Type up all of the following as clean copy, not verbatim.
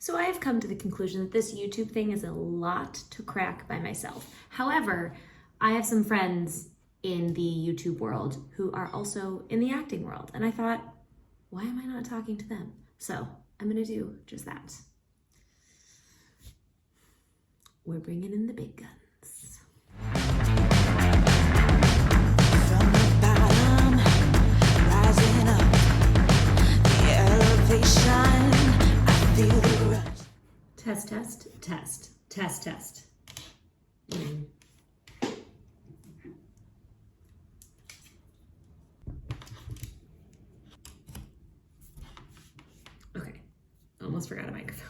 So I have come to the conclusion that this YouTube thing is a lot to crack by myself. However, I have some friends in the YouTube world who are also in the acting world, and I thought, why am I not talking to them? So I'm going to do just that. We're bringing in the big guns. From the bottom, rising up, the elevation, I feel the rush. Test. Okay, almost forgot a microphone.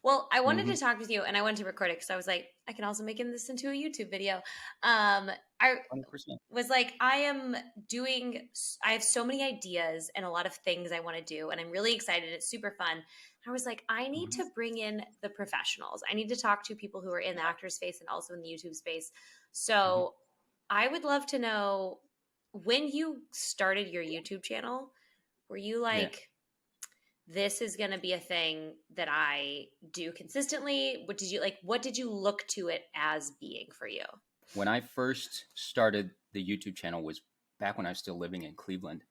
Well, I wanted to talk with you, and I wanted to record it because I was like, I can also make this into a YouTube video. I 100%. was like, I have so many ideas and a lot of things I want to do, and I'm really excited. It's super fun. I was like, I need to bring in the professionals. I need to talk to people who are in the actor space and also in the YouTube space. So I would love to know, when you started your YouTube channel, were you like, this is going to be a thing that I do consistently? What did you look to it as being for you? When I first started the YouTube channel was back when I was still living in Cleveland,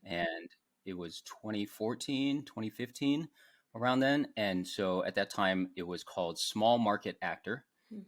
and it was 2014, 2015, around then. And so at that time it was called Small Market Actor.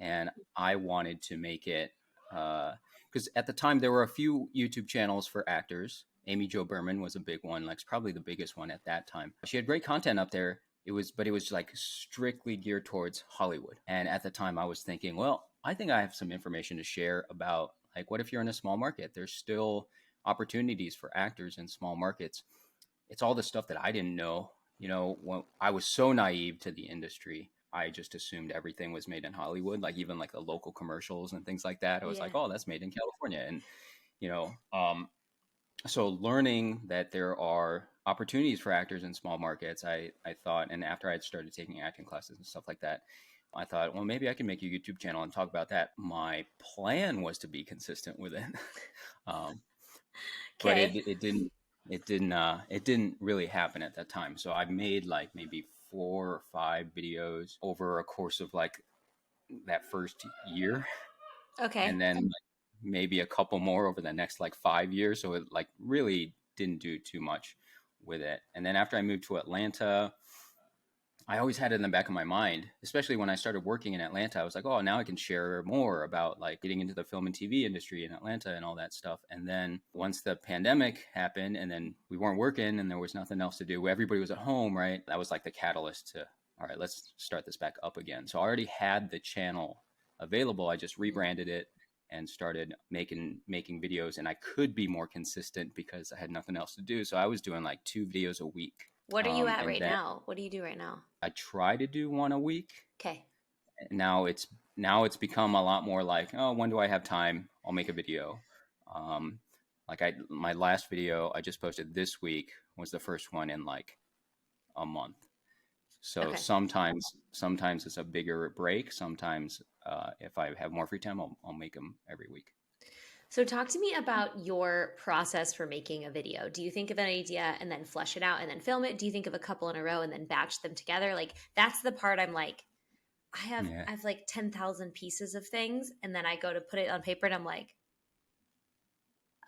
And I wanted to make it, because at the time there were a few YouTube channels for actors. Amy Jo Berman was a big one, like probably the biggest one at that time. She had great content up there. But it was like strictly geared towards Hollywood. And at the time I was thinking, well, I think I have some information to share about, like, what if you're in a small market? There's still opportunities for actors in small markets. It's all the stuff that I didn't know. When I was so naive to the industry, I just assumed everything was made in Hollywood, like even like the local commercials and things like that. I was like, oh, that's made in California. And, so learning that there are opportunities for actors in small markets, I thought, and after I had started taking acting classes and stuff like that, I thought, well, maybe I can make a YouTube channel and talk about that. My plan was to be consistent with it. But it didn't really happen at that time. So I made like maybe 4 or 5 videos over a course of like that first year. Okay. And then maybe a couple more over the next like 5 years. So it like really didn't do too much with it. And then after I moved to Atlanta, I always had it in the back of my mind, especially when I started working in Atlanta. I was like, oh, now I can share more about like getting into the film and TV industry in Atlanta and all that stuff. And then once the pandemic happened and then we weren't working and there was nothing else to do, everybody was at home, right? That was like the catalyst to, all right, let's start this back up again. So I already had the channel available. I just rebranded it and started making videos, and I could be more consistent because I had nothing else to do. So I was doing like 2 videos a week. What are you at right now? What do you do right now? I try to do 1 a week. Okay. Now it's become a lot more like, oh, when do I have time? I'll make a video. My last video I just posted this week was the first one in like a month. So sometimes it's a bigger break. Sometimes if I have more free time, I'll make them every week. So talk to me about your process for making a video. Do you think of an idea and then flesh it out and then film it? Do you think of a couple in a row and then batch them together? Like, that's the part I'm like, I have like 10,000 pieces of things, and then I go to put it on paper and I'm like,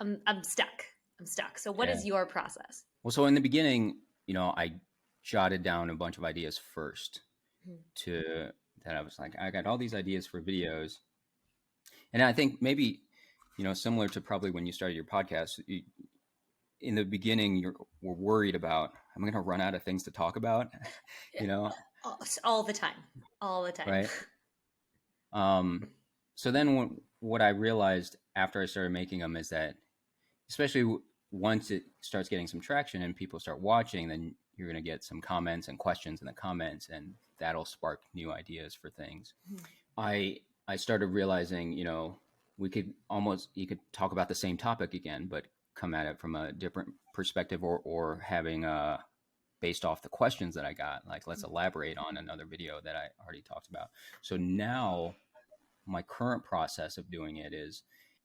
I'm stuck. So what is your process? Well, so in the beginning, I jotted down a bunch of ideas first that I was like, I got all these ideas for videos. And I think maybe, similar to probably when you started your podcast, in the beginning, we're worried about, I'm going to run out of things to talk about, all the time. Right. So then what I realized after I started making them is that, especially once it starts getting some traction and people start watching, then you're going to get some comments and questions in the comments, and that'll spark new ideas for things. I started realizing, you could talk about the same topic again, but come at it from a different perspective, or having based off the questions that I got, like, let's elaborate on another video that I already talked about. So now my current process of doing it is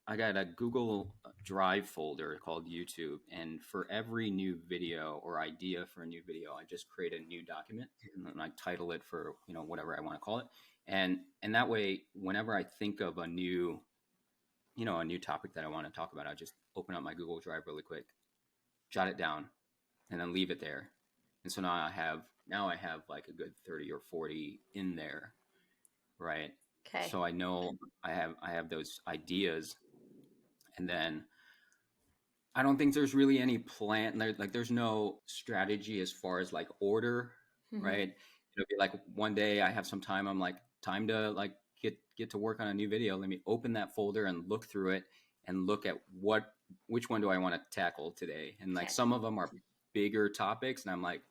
I got a Google Drive folder called YouTube, and for every new video or idea for a new video, I just create a new document and then I title it for, whatever I want to call it. And that way, whenever I think of a new topic that I want to talk about, I just open up my Google Drive really quick, jot it down, and then leave it there. And so now I have like a good 30 or 40 in there, right? Okay. So I know I have those ideas, and then I don't think there's really any plan. Like there's no strategy as far as like order, right? It'll be like one day I have some time. I'm like, time to like get to work on a new video. Let me open that folder and look through it and look at which one do I want to tackle today. And like some of them are bigger topics, and I'm like,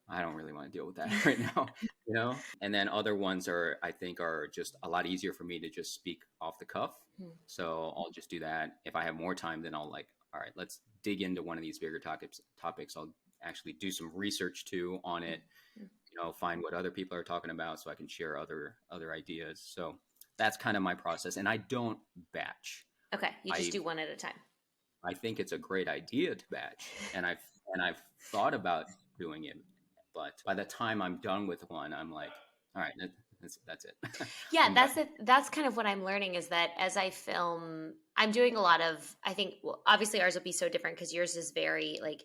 I don't really want to deal with that right now, And then other ones I think are just a lot easier for me to just speak off the cuff. So I'll just do that. If I have more time, then I'll like, all right, let's dig into one of these bigger topics. I'll actually do some research too on it, find what other people are talking about so I can share other ideas. So that's kind of my process. And I don't batch. Okay. You just do one at a time. I think it's a great idea to batch. And I've thought about doing it. But by the time I'm done with one, I'm like, all right, that's it. Yeah, that's kind of what I'm learning is that as I film, I'm doing a lot of, I think, well, obviously ours will be so different because yours is very like,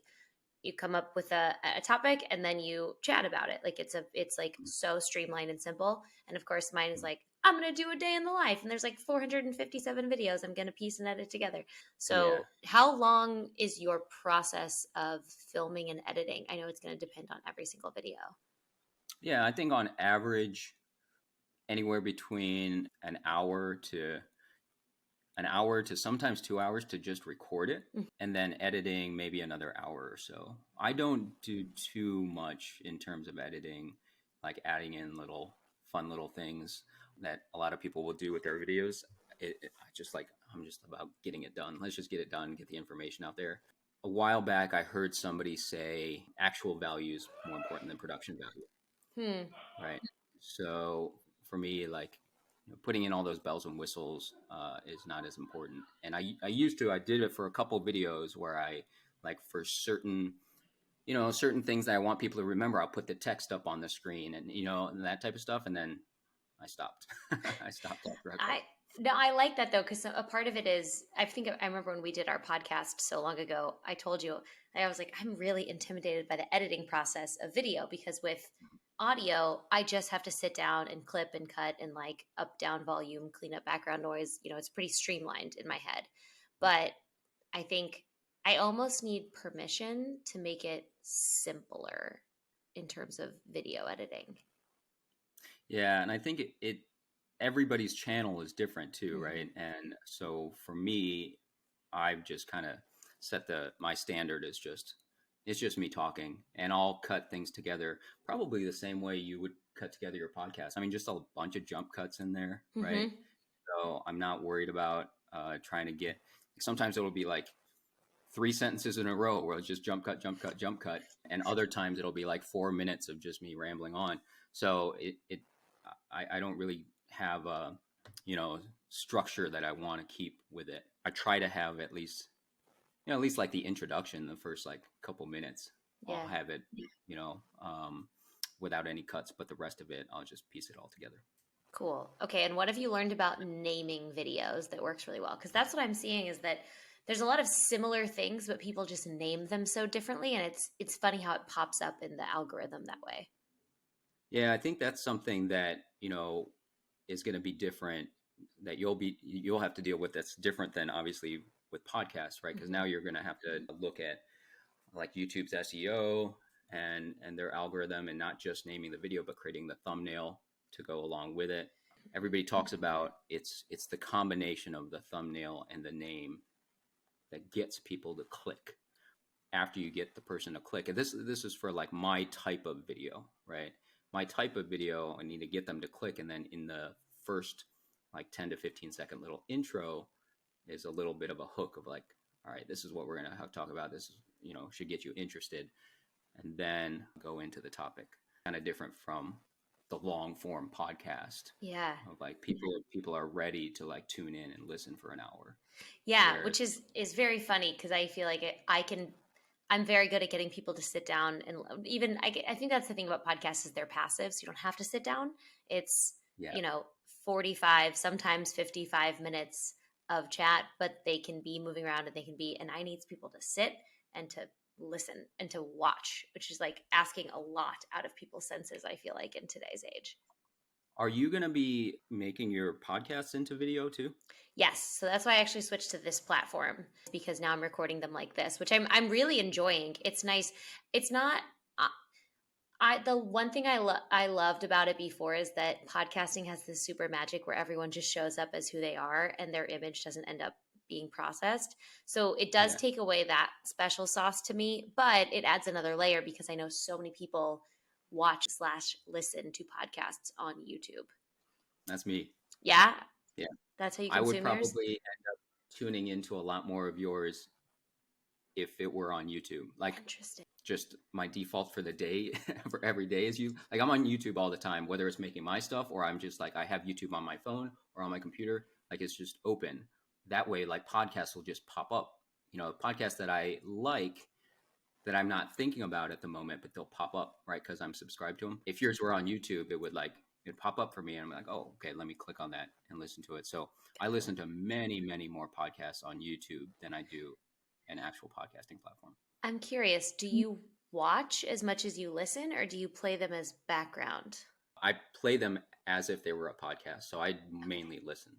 you come up with a topic and then you chat about it. Like it's like so streamlined and simple. And of course mine is like, I'm going to do a day in the life. And there's like 457 videos I'm going to piece and edit together. So how long is your process of filming and editing? I know it's going to depend on every single video. Yeah, I think on average, anywhere between an hour to sometimes 2 hours to just record it, and then editing maybe another hour or so. I don't do too much in terms of editing, like adding in fun little things that a lot of people will do with their videos. I'm just about getting it done. Let's just get it done, get the information out there. A while back, I heard somebody say actual value is more important than production value. Right. So for me, like, putting in all those bells and whistles is not as important. And I did it for a couple of videos where I, like, for certain things that I want people to remember, I'll put the text up on the screen and, and that type of stuff. And then I stopped. I stopped after I like that though, because a part of it is, I remember when we did our podcast so long ago, I told you, I was like, I'm really intimidated by the editing process of video because with audio, I just have to sit down and clip and cut and like up, down volume, clean up background noise. It's pretty streamlined in my head. But I think I almost need permission to make it simpler in terms of video editing. Yeah, and I think everybody's channel is different too, right? And so for me, I've just kind of set my standard is it's just me talking, and I'll cut things together probably the same way you would cut together your podcast. I mean, just a bunch of jump cuts in there, right? So I'm not worried about trying to get, sometimes it'll be like 3 sentences in a row where it's just jump cut, jump cut, jump cut. And other times it'll be like 4 minutes of just me rambling on. So I don't really have a, structure that I want to keep with it. I try to have at least like the introduction, the first like couple minutes, I'll have it, without any cuts, but the rest of it, I'll just piece it all together. Cool. Okay. And what have you learned about naming videos that works really well? Because that's what I'm seeing is that there's a lot of similar things, but people just name them so differently. And it's funny how it pops up in the algorithm that way. Yeah, I think that's something that, is going to be different, that you'll have to deal with, that's different than obviously with podcasts, right? Because now you're going to have to look at like YouTube's SEO and their algorithm, and not just naming the video, but creating the thumbnail to go along with it. Everybody talks about it's the combination of the thumbnail and the name that gets people to click after you get the person to click. And this is for like my type of video, right? My type of video, I need to get them to click. And then in the first like 10 to 15 second little intro is a little bit of a hook of like, all right, this is what we're going to talk about. This is, should get you interested, and then go into the topic. Kind of different from the long form podcast. Yeah. Of like people are ready to like tune in and listen for an hour. Yeah, Whereas, which is very funny because I feel like I'm very good at getting people to sit down and even I think that's the thing about podcasts is they're passive, so you don't have to sit down. It's yeah. 45, sometimes 55 minutes of chat, but they can be moving around and I need people to sit and to listen and to watch, which is like asking a lot out of people's senses, I feel like, in today's age. Are you going to be making your podcasts into video too? Yes, so that's why I actually switched to this platform because now I'm recording them like this, which I'm really enjoying. It's nice. It's not. The one thing I loved about it before is that podcasting has this super magic where everyone just shows up as who they are and their image doesn't end up being processed. So it does take away that special sauce to me, but it adds another layer because I know so many people watch/listen to podcasts on YouTube. That's me. Yeah. Yeah. That's how you I would consume yours? probably end up tuning into a lot more of yours if it were on YouTube. Like, Interesting. just my default for the day, for every day is you. Like, I'm on YouTube all the time, whether it's making my stuff or I'm just like, I have YouTube on my phone or on my computer. Like, it's just open. That way, like, podcasts will just pop up. Podcasts that I like that I'm not thinking about at the moment, but they'll pop up, right? Because I'm subscribed to them. If yours were on YouTube, it'd pop up for me. And I'm like, oh, okay, let me click on that and listen to it. So I listen to many, many more podcasts on YouTube than I do an actual podcasting platform. I'm curious, do you watch as much as you listen or do you play them as background? I play them as if they were a podcast. So I mainly listen.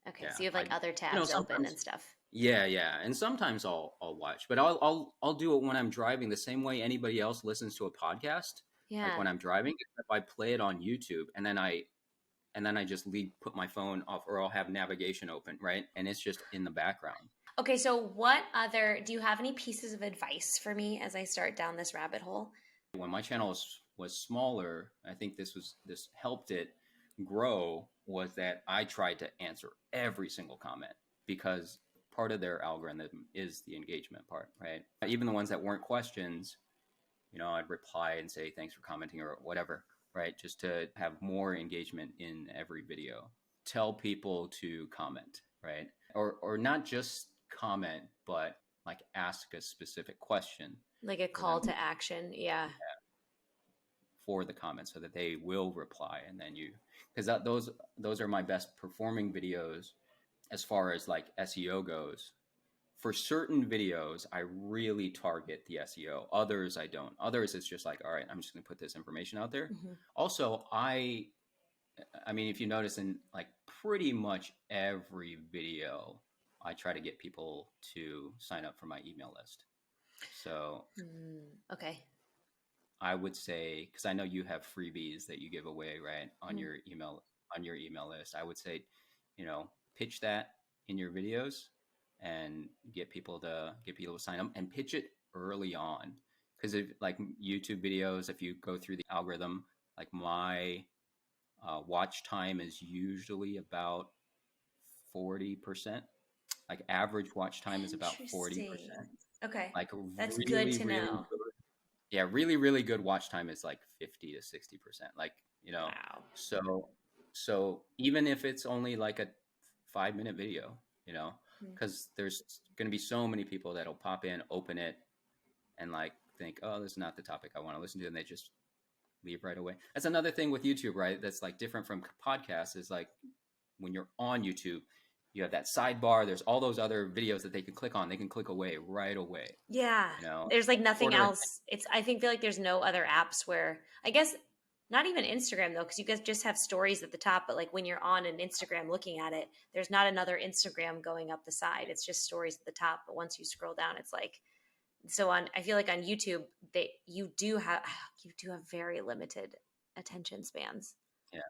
Okay, Yeah, so you have like other tabs open and stuff. Yeah, and sometimes I'll watch, but I'll do it when I'm driving the same way anybody else listens to a podcast. Yeah. Like when I'm driving, if I play it on YouTube and then I just put my phone off, or I'll have navigation open, right? And it's just in the background. Okay, so do you have any pieces of advice for me as I start down this rabbit hole? When my channel was smaller, I think this helped it grow, was that I tried to answer every single comment, because part of their algorithm is the engagement part, right? Even the ones that weren't questions, I'd reply and say, thanks for commenting or whatever, right? Just to have more engagement in every video. Tell people to comment, right? Or not just comment, but like ask a specific question. Like a call to action, yeah. For the comments so that they will reply. And then because those are my best performing videos as far as like SEO goes. For certain videos, I really target the SEO. Others, I don't. Others, it's just like, all right, I'm just going to put this information out there. Mm-hmm. Also, I mean, if you notice in like pretty much every video, I try to get people to sign up for my email list. So, okay. I would say, because I know you have freebies that you give away, right, on your email list. I would say, pitch that in your videos and get people to sign up, and pitch it early on. Because if like YouTube videos, if you go through the algorithm, like my watch time is usually about 40%. Like average watch time is about 40%. Okay, like that's really, good to really know. Good. Yeah, really, really good watch time is like 50 to 60%. Like, Wow. So even if it's only like a 5-minute video, because there's going to be so many people that'll pop in, open it, and like think, oh, this is not the topic I want to listen to, and they just leave right away. That's another thing with YouTube, right? That's like different from podcasts, is like when you're on YouTube, you have that sidebar. There's all those other videos that they can click on. They can click away right away. Yeah. There's like nothing else. I feel like there's no other apps where, I guess not even Instagram though, because you guys just have stories at the top. But like when you're on an Instagram looking at it, there's not another Instagram going up the side. It's just stories at the top. But once you scroll down, it's like, I feel like on YouTube, you do have very limited attention spans. Yeah.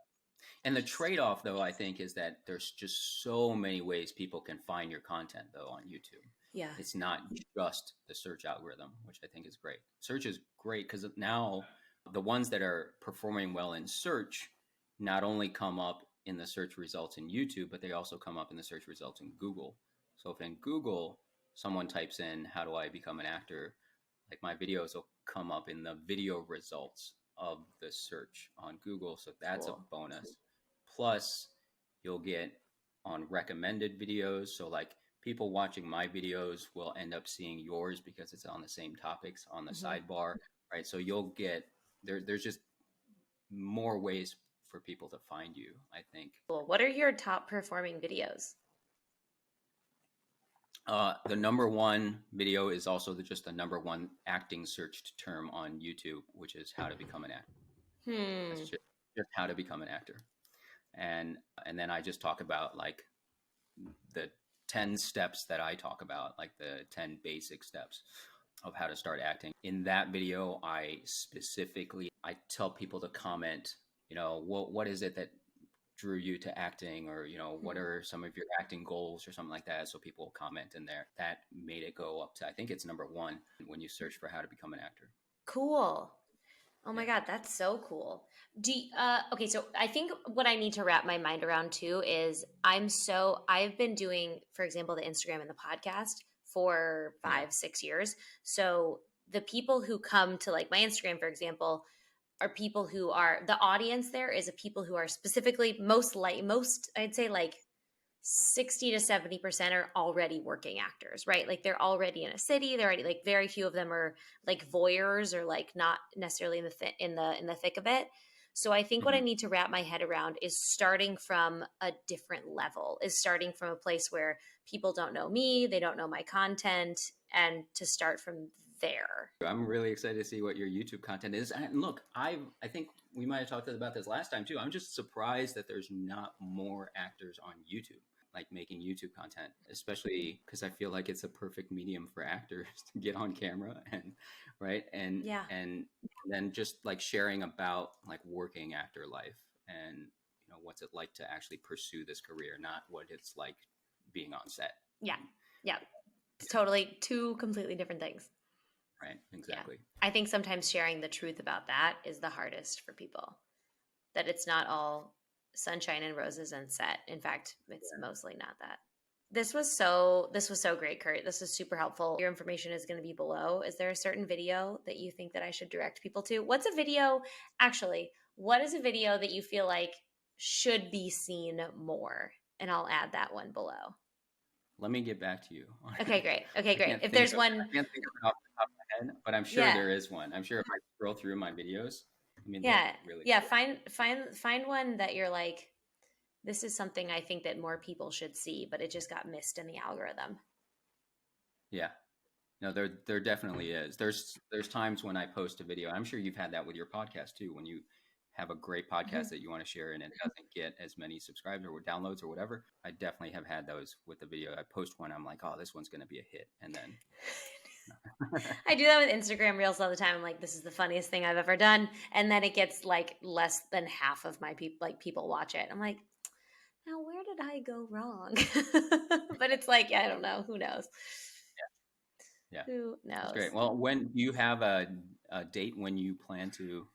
And the trade-off, though, I think, is that there's just so many ways people can find your content, though, on YouTube. Yeah. It's not just the search algorithm, which I think is great. Search is great because now the ones that are performing well in search not only come up in the search results in YouTube, but they also come up in the search results in Google. So if in Google someone types in, how do I become an actor? Like my videos will come up in the video results of the search on Google. So that's Cool. a bonus. Plus, you'll get on recommended videos. So like people watching my videos will end up seeing yours because it's on the same topics on the sidebar, right? So you'll get there's just more ways for people to find you, I think. Cool. What are your top performing videos? The number one video is also just the number one acting searched term on YouTube, which is how to become an actor. That's just how to become an actor. And then I just talk about like the 10 steps that I talk about, like the 10 basic steps of how to start acting. In that video, I tell people to comment, what is it that drew you to acting, or what are some of your acting goals or something like that, so people will comment in there. That made it go up to, I think it's number one when you search for how to become an actor. Cool. Oh my God, that's so cool. Okay, so I think what I need to wrap my mind around too is I've been doing, for example, the Instagram and the podcast for 5-6 years. So the people who come to like my Instagram, for example, are people who are, the audience there is a people who are specifically most, I'd say like 60 to 70% are already working actors, right? Like they're already in a city. They're already, like, very few of them are like voyeurs or like not necessarily in the thick of it. So I think what I need to wrap my head around is starting from a different level, is starting from a place where people don't know me, they don't know my content, and to start from there. I'm really excited to see what your YouTube content is. And look, I think we might have talked about this last time too. I'm just surprised that there's not more actors on YouTube, like making YouTube content, especially because I feel like it's a perfect medium for actors to get on camera and and then just like sharing about like working actor life and what's it like to actually pursue this career, not what it's like being on set. Yeah. Totally two completely different things. Right, exactly. Yeah. I think sometimes sharing the truth about that is the hardest for people, that it's not all sunshine and roses and set. In fact, it's mostly not that. This was so great, Kurt. This is super helpful. Your information is going to be below. Is there a certain video that you think that I should direct people to? What is a video that you feel like should be seen more? And I'll add that one below. Let me get back to you. Okay, great. If there's one, I can't think of it off the top of my head, but I'm sure there is one. I'm sure if I scroll through my videos, really find one that you're like, this is something I think that more people should see, but it just got missed in the algorithm. Yeah. No, there definitely is. There's times when I post a video. I'm sure you've had that with your podcast too, when you have a great podcast that you want to share and it doesn't get as many subscribers or downloads or whatever. I definitely have had those with the video. I post one, I'm like, oh, this one's going to be a hit. And then I do that with Instagram Reels all the time. I'm like, this is the funniest thing I've ever done. And then it gets like less than half of my people watch it. I'm like, now where did I go wrong? But it's like, I don't know. Who knows? Yeah. Who knows? That's great. Well, when do you have a date when you plan to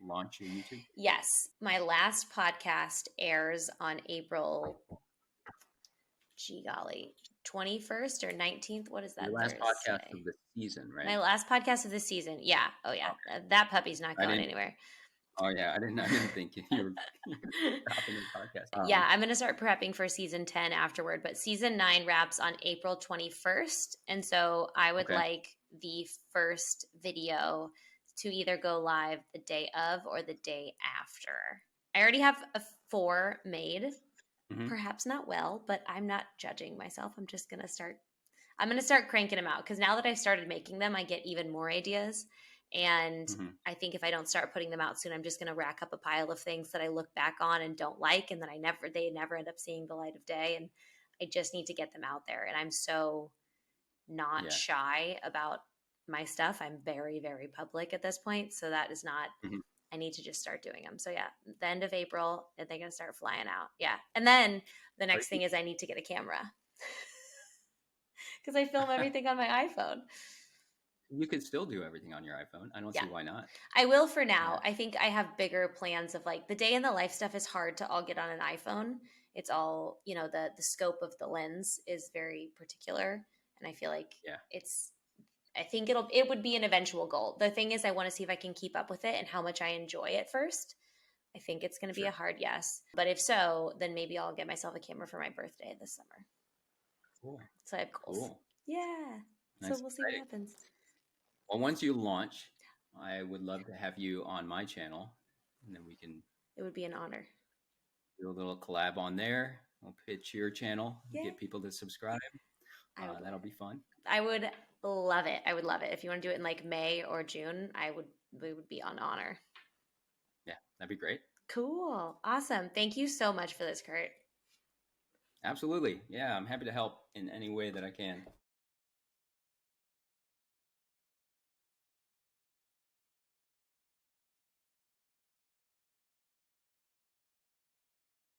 launch your YouTube? Yes. My last podcast airs on April, 21st or 19th. What is that? Your last podcast of the season, right? My last podcast of the season. Yeah. Oh yeah. Okay. That puppy's not going anywhere. Oh yeah. I didn't think you were stopping the podcast. Yeah. I'm going to start prepping for season 10 afterward, but season 9 wraps on April 21st. And so I would like the first video to either go live the day of or the day after. I already have 4 made, perhaps not well, but I'm not judging myself. I'm going to start cranking them out, because now that I've started making them, I get even more ideas. And I think if I don't start putting them out soon, I'm just going to rack up a pile of things that I look back on and don't like, and then they never end up seeing the light of day. And I just need to get them out there. And I'm so not shy about my stuff. I'm very, very public at this point. So that is not, I need to just start doing them. So yeah, the end of April, and they're going to start flying out. Yeah. And then the next thing is I need to get a camera, because I film everything on my iPhone. You could still do everything on your iPhone. I don't see why not. I will for now. I think I have bigger plans of like the day in the life stuff is hard to all get on an iPhone. It's all, the scope of the lens is very particular. And I feel like I think it would be an eventual goal. The thing is, I want to see if I can keep up with it and how much I enjoy it first. I think it's going to be a hard yes. But if so, then maybe I'll get myself a camera for my birthday this summer. Cool. So I have goals. Cool. Yeah. Nice. So we'll see what happens. Well, once you launch, I would love to have you on my channel, and then we can It would be an honor. do a little collab on there. I'll pitch your channel, Yeah. get people to subscribe. That'll be fun. I would love it. I would love it. If you want to do it in like May or June, we would be on honor. Yeah, that'd be great. Cool. Awesome. Thank you so much for this, Kurt. Absolutely. Yeah, I'm happy to help in any way that I can.